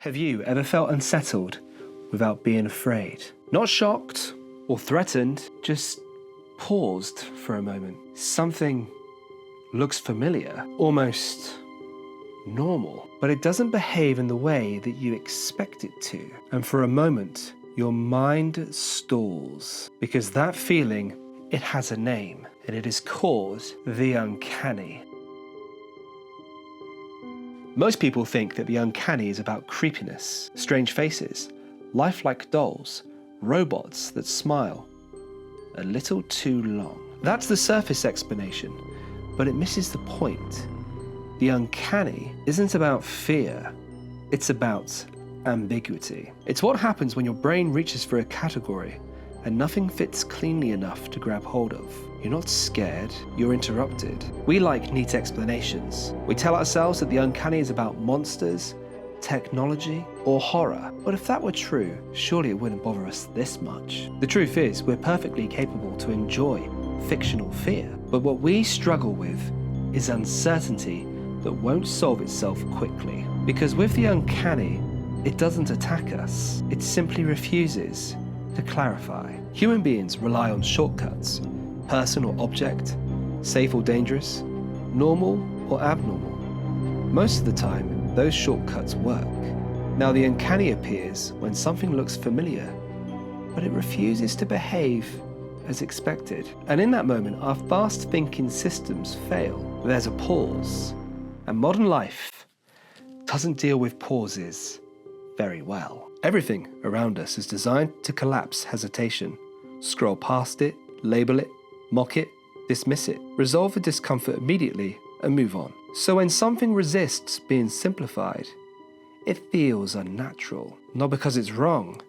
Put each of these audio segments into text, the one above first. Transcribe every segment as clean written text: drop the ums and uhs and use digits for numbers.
Have you ever felt unsettled without being afraid? Not shocked or threatened, just paused for a moment. Something looks familiar, almost normal, but it doesn't behave in the way that you expect it to. And for a moment, your mind stalls because that feeling, it has a name, and it is called the uncanny. Most people think that the uncanny is about creepiness, strange faces, lifelike dolls, robots that smile a little too long. That's the surface explanation, but it misses the point. The uncanny isn't about fear, it's about ambiguity. It's what happens when your brain reaches for a category and nothing fits cleanly enough to grab hold of. You're not scared, you're interrupted. We like neat explanations. We tell ourselves that the uncanny is about monsters, technology, or horror. But if that were true, surely it wouldn't bother us this much. The truth is, we're perfectly capable to enjoy fictional fear. But what we struggle with is uncertainty that won't solve itself quickly. Because with the uncanny, it doesn't attack us. It simply refuses to clarify. Human beings rely on shortcuts, person or object, safe or dangerous, normal or abnormal. Most of the time, those shortcuts work. Now, the uncanny appears when something looks familiar, but it refuses to behave as expected. And in that moment, our fast thinking systems fail. There's a pause, and modern life doesn't deal with pauses very well. Everything around us is designed to collapse hesitation. Scroll past it, label it, mock it, dismiss it, resolve the discomfort immediately and move on. So when something resists being simplified, it feels unnatural, not because it's wrong,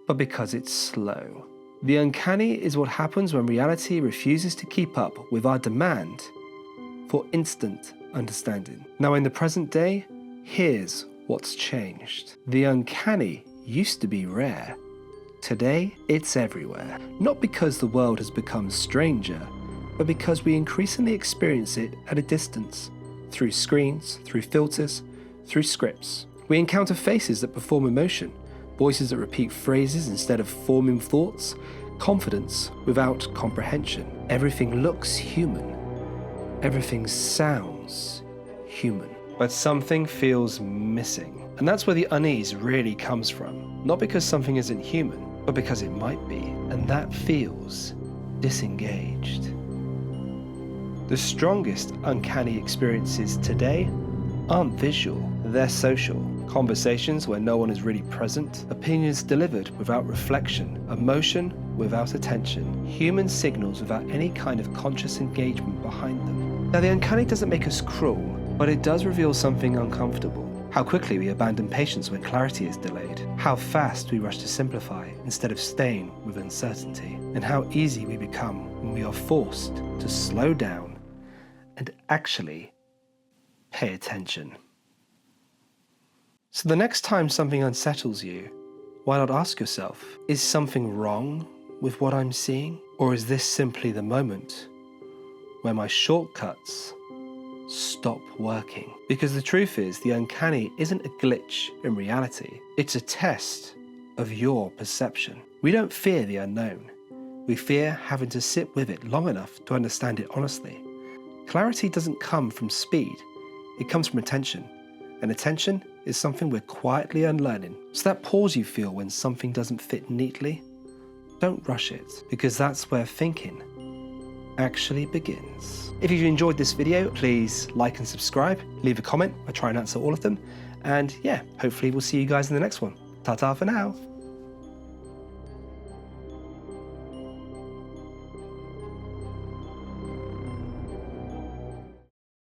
but because it's slow. The uncanny is what happens when reality refuses to keep up with our demand for instant understanding. Now, in the present day, here's what's changed. The uncanny used to be rare. Today, it's everywhere. Not because the world has become stranger, but because we increasingly experience it at a distance, through screens, through filters, through scripts. We encounter faces that perform emotion, voices that repeat phrases instead of forming thoughts, confidence without comprehension. Everything looks human. Everything sounds human. But something feels missing. And that's where the unease really comes from. Not because something isn't human, but because it might be. And that feels disengaged. The strongest uncanny experiences today aren't visual, they're social. Conversations where no one is really present, opinions delivered without reflection, emotion without attention, human signals without any kind of conscious engagement behind them. Now, the uncanny doesn't make us cruel, but it does reveal something uncomfortable. How quickly we abandon patience when clarity is delayed. How fast we rush to simplify instead of staying with uncertainty. And how easy we become when we are forced to slow down and actually pay attention. So the next time something unsettles you, why not ask yourself, is something wrong with what I'm seeing? Or is this simply the moment where my shortcuts stop working? Because the truth is, the uncanny isn't a glitch in reality. It's a test of your perception. We don't fear the unknown. We fear having to sit with it long enough to understand it honestly. Clarity doesn't come from speed. It comes from attention. And attention is something we're quietly unlearning. So that pause you feel when something doesn't fit neatly, don't rush it, because that's where thinking actually begins. If you've enjoyed this video, please like and subscribe, leave a comment. I try and answer all of them. And yeah, hopefully we'll see you guys in the next one. Ta-ta for now.